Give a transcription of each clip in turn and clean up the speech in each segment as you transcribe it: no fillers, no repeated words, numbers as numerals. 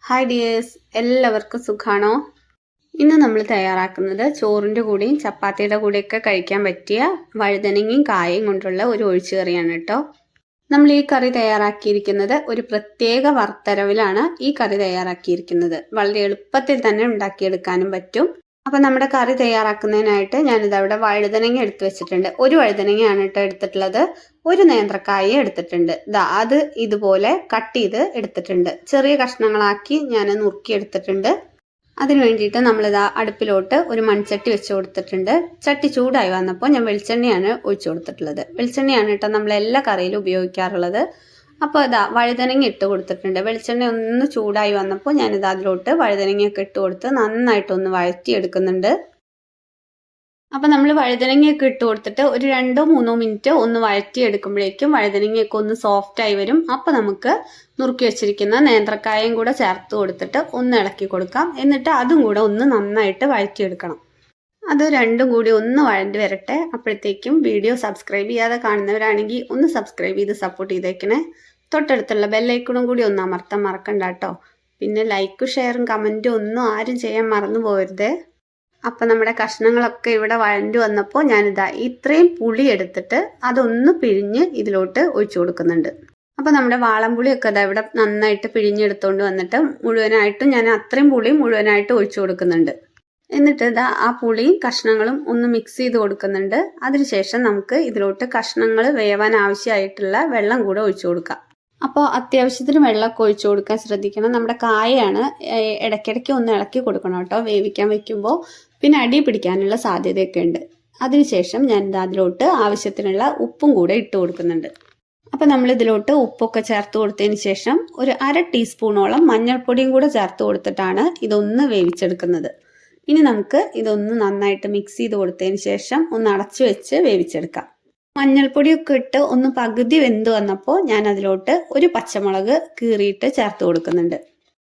Hi dears, എല്ലാവർക്കും സുഖാണോ? ഇന്ന് നമ്മൾ തയ്യാറാക്കുന്നത് ചോറിൻ്റെ കൂടെയും ചപ്പാത്തിയുടെ കൂടെയൊക്കെ കഴിക്കാൻ പറ്റിയ വഴുതനങ്ങയും കായയും കൊണ്ടുള്ള ഒരു ഒഴിച്ചുകറിയാണ് കേട്ടോ. നമ്മൾ ഈ കറി തയ്യാറാക്കിയിരിക്കുന്നത് ഒരു പ്രത്യേക വറുത്തരവിലാണ് ഈ കറി തയ്യാറാക്കിയിരിക്കുന്നത്. വളരെ എളുപ്പത്തിൽ തന്നെ ഉണ്ടാക്കിയെടുക്കാനും പറ്റും. അപ്പം നമ്മുടെ കറി തയ്യാറാക്കുന്നതിനായിട്ട് ഞാനിതവിടെ വഴുതനങ്ങ എടുത്തു വെച്ചിട്ടുണ്ട്. ഒരു വഴുതനങ്ങയാണ് കേട്ടോ എടുത്തിട്ടുള്ളത്. ഒരു നേന്ത്രക്കായ എടുത്തിട്ടുണ്ട്. അത് ഇതുപോലെ കട്ട് ചെയ്ത് എടുത്തിട്ടുണ്ട്. ചെറിയ കഷ്ണങ്ങളാക്കി ഞാൻ നുറുക്കി എടുത്തിട്ടുണ്ട്. അതിന് വേണ്ടിയിട്ട് നമ്മളിതാ അടുപ്പിലോട്ട് ഒരു മൺചട്ടി വെച്ച് കൊടുത്തിട്ടുണ്ട്. ചട്ടി ചൂടായി വന്നപ്പോൾ ഞാൻ വെളിച്ചെണ്ണയാണ് ഒഴിച്ചു കൊടുത്തിട്ടുള്ളത്. വെളിച്ചെണ്ണയാണ് കേട്ടോ നമ്മൾ എല്ലാ കറിയിലും ഉപയോഗിക്കാറുള്ളത്. അപ്പോൾ വഴുതനങ്ങ ഇട്ട് കൊടുത്തിട്ടുണ്ട്. വെളിച്ചെണ്ണ ഒന്ന് ചൂടായി വന്നപ്പോൾ ഞാനിത് അതിലോട്ട് വഴുതനങ്ങയൊക്കെ ഇട്ട് കൊടുത്ത് നന്നായിട്ടൊന്ന് വഴറ്റിയെടുക്കുന്നുണ്ട്. അപ്പം നമ്മൾ വഴുതനങ്ങയൊക്കെ ഇട്ട് കൊടുത്തിട്ട് ഒരു 2-3 മിനിറ്റ് ഒന്ന് വഴറ്റിയെടുക്കുമ്പോഴേക്കും വഴുതനങ്ങയൊക്കെ ഒന്ന് സോഫ്റ്റായി വരും. അപ്പോൾ നമുക്ക് നുറുക്കി വെച്ചിരിക്കുന്ന നേന്ത്രക്കായയും കൂടെ ചേർത്ത് കൊടുത്തിട്ട് ഒന്ന് ഇളക്കി കൊടുക്കാം. എന്നിട്ട് അതും കൂടെ ഒന്ന് നന്നായിട്ട് വഴറ്റിയെടുക്കണം. അത് രണ്ടും കൂടി ഒന്ന് വഴണ്ടി വരട്ടെ. അപ്പോഴത്തേക്കും വീഡിയോ സബ്സ്ക്രൈബ് ചെയ്യാതെ കാണുന്നവരാണെങ്കിൽ ഒന്ന് സബ്സ്ക്രൈബ് ചെയ്ത് സപ്പോർട്ട് ചെയ്തേക്കണേ. തൊട്ടടുത്തുള്ള ബെല്ലൈക്കണും കൂടി ഒന്ന് അമർത്താൻ മറക്കണ്ട കേട്ടോ. പിന്നെ ലൈക്കും ഷെയറും കമൻറ്റും ഒന്നും ആരും ചെയ്യാൻ മറന്നു പോകരുതേ. അപ്പം നമ്മുടെ കഷ്ണങ്ങളൊക്കെ ഇവിടെ വഴണ്ടി വന്നപ്പോൾ ഞാനിതാ ഇത്രയും പുളി എടുത്തിട്ട് അതൊന്ന് പിഴിഞ്ഞ് ഇതിലോട്ട് ഒഴിച്ചു കൊടുക്കുന്നുണ്ട്. അപ്പോൾ നമ്മുടെ വാളംപുളിയൊക്കെ ഇവിടെ നന്നായിട്ട് പിഴിഞ്ഞെടുത്തുകൊണ്ട് വന്നിട്ട് മുഴുവനായിട്ടും ഞാൻ അത്രയും പുളി മുഴുവനായിട്ട് ഒഴിച്ചു കൊടുക്കുന്നുണ്ട്. എന്നിട്ട് ആ പുളിയും കഷ്ണങ്ങളും ഒന്ന് മിക്സ് ചെയ്ത് കൊടുക്കുന്നുണ്ട്. അതിനുശേഷം നമുക്ക് ഇതിലോട്ട് കഷ്ണങ്ങൾ വേവാൻ ആവശ്യമായിട്ടുള്ള വെള്ളം കൂടെ ഒഴിച്ചു കൊടുക്കാം. അപ്പോൾ അത്യാവശ്യത്തിന് വെള്ളമൊക്കെ ഒഴിച്ചു കൊടുക്കാൻ ശ്രദ്ധിക്കണം. നമ്മുടെ കായയാണ്, ഇടയ്ക്കിടയ്ക്ക് ഒന്ന് ഇളക്കി കൊടുക്കണം കേട്ടോ വേവിക്കാൻ വെക്കുമ്പോൾ. പിന്നെ അടി പിടിക്കാനുള്ള സാധ്യതയൊക്കെ ഉണ്ട്. അതിനുശേഷം ഞാൻ അതിലോട്ട് ആവശ്യത്തിനുള്ള ഉപ്പും കൂടെ ഇട്ട് കൊടുക്കുന്നുണ്ട്. അപ്പോൾ നമ്മൾ ഇതിലോട്ട് ഉപ്പൊക്കെ ചേർത്ത് കൊടുത്തതിന് ശേഷം ഒരു 1/2 ടീസ്പൂണോളം മഞ്ഞൾപ്പൊടിയും കൂടെ ചേർത്ത് കൊടുത്തിട്ടാണ് ഇതൊന്ന് വേവിച്ചെടുക്കുന്നത്. ഇനി നമുക്ക് ഇതൊന്ന് നന്നായിട്ട് മിക്സ് ചെയ്ത് കൊടുത്തതിന് ശേഷം ഒന്ന് അടച്ചു വെച്ച് വേവിച്ചെടുക്കാം. മഞ്ഞൾപ്പൊടിയൊക്കെ ഇട്ട് ഒന്ന് പകുതി വെന്ത് വന്നപ്പോൾ ഞാൻ അതിലോട്ട് ഒരു പച്ചമുളക് കീറിയിട്ട് ചേർത്ത് കൊടുക്കുന്നുണ്ട്.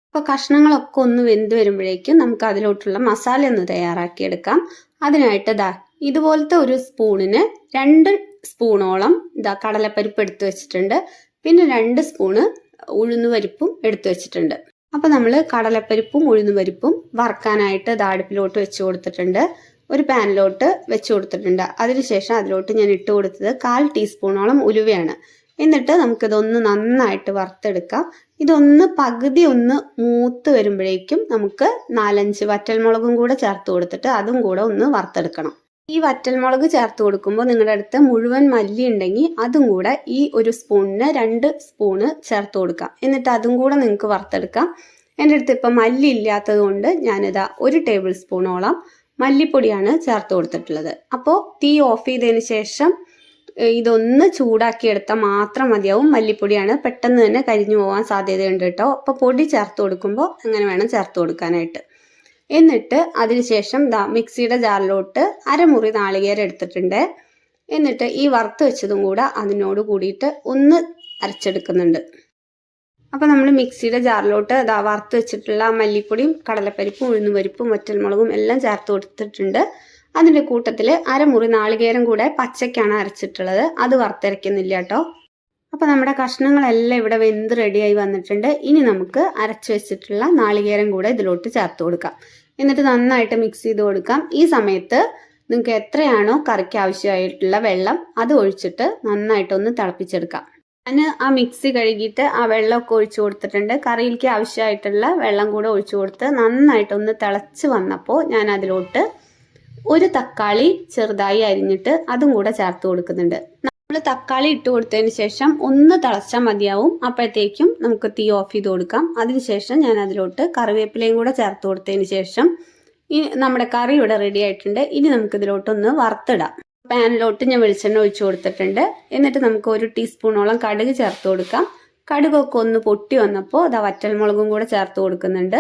അപ്പോൾ കഷ്ണങ്ങളൊക്കെ ഒന്ന് വെന്ത് വരുമ്പോഴേക്കും നമുക്ക് അതിലോട്ടുള്ള മസാല ഒന്ന് തയ്യാറാക്കിയെടുക്കാം. അതിനായിട്ട് ഇതുപോലത്തെ ഒരു സ്പൂണിന് 2 സ്പൂണോളം കടലപ്പരിപ്പ് എടുത്തു വെച്ചിട്ടുണ്ട്. പിന്നെ 2 സ്പൂണ് ഉഴുന്നുപരിപ്പും എടുത്തു വെച്ചിട്ടുണ്ട്. അപ്പോൾ നമ്മൾ കടലപ്പരിപ്പും ഉഴുന്നുപരിപ്പും വറുക്കാനായിട്ട് അടുപ്പിലോട്ട് വെച്ച് കൊടുത്തിട്ടുണ്ട്. ഒരു പാനിലോട്ട് വെച്ച് കൊടുത്തിട്ടുണ്ട്. അതിനുശേഷം അതിലോട്ട് ഞാൻ ഇട്ട് കൊടുത്തത് 1/4 ടീസ്പൂണോളം ഉലുവയാണ്. എന്നിട്ട് നമുക്കിതൊന്ന് നന്നായിട്ട് വറുത്തെടുക്കാം. ഇതൊന്ന് പകുതി ഒന്ന് മൂത്ത് വരുമ്പോഴേക്കും നമുക്ക് 4-5 വറ്റൽമുളകും കൂടെ ചേർത്ത് കൊടുത്തിട്ട് അതും കൂടെ ഒന്ന് വറുത്തെടുക്കണം. ഈ വറ്റൽമുളക് ചേർത്ത് കൊടുക്കുമ്പോൾ നിങ്ങളുടെ അടുത്ത് മുഴുവൻ മല്ലി ഉണ്ടെങ്കിൽ അതും കൂടെ ഈ ഒരു സ്പൂണിന് 2 സ്പൂണ് ചേർത്ത് കൊടുക്കാം. എന്നിട്ട് അതും കൂടെ നിങ്ങൾക്ക് വറുത്തെടുക്കാം. എൻ്റെ അടുത്ത് ഇപ്പം മല്ലി ഇല്ലാത്തത് കൊണ്ട് ഞാനിതാ 1 ടേബിൾ സ്പൂണോളം മല്ലിപ്പൊടിയാണ് ചേർത്ത് കൊടുത്തിട്ടുള്ളത്. അപ്പോൾ തീ ഓഫ് ചെയ്തതിന് ശേഷം ഇതൊന്ന് ചൂടാക്കിയെടുത്താൽ മാത്രം മതിയാവും. മല്ലിപ്പൊടിയാണ്, പെട്ടെന്ന് തന്നെ കരിഞ്ഞു പോകാൻ സാധ്യതയുണ്ട് കേട്ടോ. അപ്പോൾ പൊടി ചേർത്ത് കൊടുക്കുമ്പോൾ അങ്ങനെ വേണം ചേർത്ത് കൊടുക്കാനായിട്ട്. എന്നിട്ട് അതിനുശേഷം മിക്സിയുടെ ജാറിലോട്ട് 1/2 മുറി നാളികേരം എടുത്തിട്ടുണ്ട്. എന്നിട്ട് ഈ വറുത്ത് വെച്ചതും കൂടെ അതിനോട് കൂടിയിട്ട് ഒന്ന് അരച്ചെടുക്കുന്നുണ്ട്. അപ്പോൾ നമ്മൾ മിക്സിയുടെ ജാറിലോട്ട് വറുത്ത് വെച്ചിട്ടുള്ള മല്ലിപ്പൊടിയും കടലപ്പരിപ്പും ഉഴുന്നുപരിപ്പും വറ്റൽമുളകും എല്ലാം ചേർത്ത് കൊടുത്തിട്ടുണ്ട്. അതിൻ്റെ കൂട്ടത്തിൽ 1/2 മുറി നാളികേരം കൂടെ പച്ചയ്ക്കാണ് അരച്ചിട്ടുള്ളത്. അത് വറുത്തരയ്ക്കുന്നില്ല കേട്ടോ. അപ്പോൾ നമ്മുടെ കഷ്ണങ്ങളെല്ലാം ഇവിടെ വെന്ത് റെഡിയായി വന്നിട്ടുണ്ട്. ഇനി നമുക്ക് അരച്ച് വെച്ചിട്ടുള്ള നാളികേരം കൂടെ ഇതിലോട്ട് ചേർത്ത് കൊടുക്കാം. എന്നിട്ട് നന്നായിട്ട് മിക്സ് ചെയ്ത് കൊടുക്കാം. ഈ സമയത്ത് നിങ്ങൾക്ക് എത്രയാണോ കറിക്ക് ആവശ്യമായിട്ടുള്ള വെള്ളം അത് ഒഴിച്ചിട്ട് നന്നായിട്ടൊന്ന് തിളപ്പിച്ചെടുക്കാം. ഞാൻ ആ മിക്സി കഴുകിയിട്ട് ആ വെള്ളമൊക്കെ ഒഴിച്ചു കൊടുത്തിട്ടുണ്ട്. കറിയിലേക്ക് ആവശ്യമായിട്ടുള്ള വെള്ളം കൂടെ ഒഴിച്ചു കൊടുത്ത് നന്നായിട്ടൊന്ന് തിളച്ച് വന്നപ്പോൾ ഞാൻ അതിലോട്ട് 1 തക്കാളി ചെറുതായി അരിഞ്ഞിട്ട് അതും കൂടെ ചേർത്ത് കൊടുക്കുന്നുണ്ട്. നമ്മൾ തക്കാളി ഇട്ട് കൊടുത്തതിന് ശേഷം ഒന്ന് തിളച്ചാൽ മതിയാവും. അപ്പോഴത്തേക്കും നമുക്ക് തീ ഓഫ് ചെയ്ത് കൊടുക്കാം. അതിനുശേഷം ഞാൻ അതിലോട്ട് കറിവേപ്പിലയും കൂടെ ചേർത്ത് കൊടുത്തതിന് ശേഷം ഈ നമ്മുടെ കറി ഇവിടെ റെഡി ആയിട്ടുണ്ട്. ഇനി നമുക്കിതിലോട്ടൊന്ന് വറുത്തിടാം. പാനിലോട്ട് ഞാൻ വെളിച്ചെണ്ണ ഒഴിച്ചു കൊടുത്തിട്ടുണ്ട്. എന്നിട്ട് നമുക്ക് 1 ടീസ്പൂണോളം കടുക് ചേർത്ത് കൊടുക്കാം. കടുകൊക്കെ ഒന്ന് പൊട്ടി വന്നപ്പോൾ വറ്റൽമുളകും കൂടെ ചേർത്ത് കൊടുക്കുന്നുണ്ട്.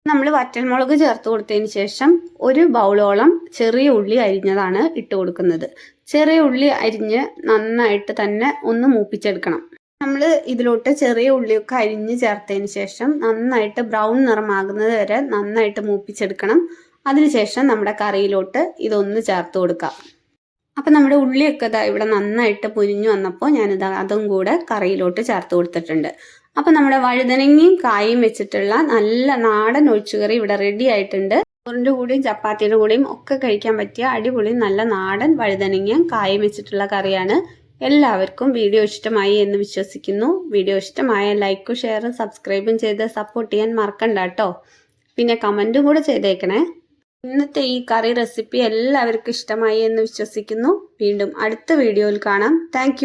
നമ്മൾ വറ്റൽമുളക് ചേർത്ത് കൊടുത്തതിന് ശേഷം 1 ബൗളോളം ചെറിയ ഉള്ളി അരിഞ്ഞതാണ് ഇട്ട് കൊടുക്കുന്നത്. ചെറിയ ഉള്ളി അരിഞ്ഞ് നന്നായിട്ട് തന്നെ ഒന്ന് മൂപ്പിച്ചെടുക്കണം. നമ്മൾ ഇതിലോട്ട് ചെറിയ ഉള്ളിയൊക്കെ അരിഞ്ഞ് ചേർത്തതിന് ശേഷം നന്നായിട്ട് ബ്രൗൺ നിറമാകുന്നത് വരെ നന്നായിട്ട് മൂപ്പിച്ചെടുക്കണം. അതിനുശേഷം നമ്മുടെ കറിയിലോട്ട് ഇതൊന്ന് ചേർത്ത് കൊടുക്കാം. അപ്പം നമ്മുടെ ഉള്ളിയൊക്കെ ഇവിടെ നന്നായിട്ട് പൊരിഞ്ഞു വന്നപ്പോൾ ഞാനിത് അതും കൂടെ കറിയിലോട്ട് ചേർത്ത് കൊടുത്തിട്ടുണ്ട്. അപ്പോൾ നമ്മുടെ വഴുതനങ്ങയും കായും വെച്ചിട്ടുള്ള നല്ല നാടൻ ഒഴിച്ചുകറി ഇവിടെ റെഡി ആയിട്ടുണ്ട്. ചോറിൻ്റെ കൂടെയും ചപ്പാത്തിയുടെ കൂടെയും ഒക്കെ കഴിക്കാൻ പറ്റിയ അടിപൊളി നല്ല നാടൻ വഴുതനങ്ങയും കായും വെച്ചിട്ടുള്ള കറിയാണ്. എല്ലാവർക്കും വീഡിയോ ഇഷ്ടമായി എന്ന് വിശ്വസിക്കുന്നു. വീഡിയോ ഇഷ്ടമായ ലൈക്കും ഷെയറും സബ്സ്ക്രൈബും ചെയ്ത് സപ്പോർട്ട് ചെയ്യാൻ മറക്കണ്ട കേട്ടോ. പിന്നെ കമൻറ്റും കൂടെ ചെയ്തേക്കണേ. ഇന്നത്തെ ഈ കറി റെസിപ്പി എല്ലാവർക്കും ഇഷ്ടമായി എന്ന് വിശ്വസിക്കുന്നു. വീണ്ടും അടുത്ത വീഡിയോയിൽ കാണാം. താങ്ക്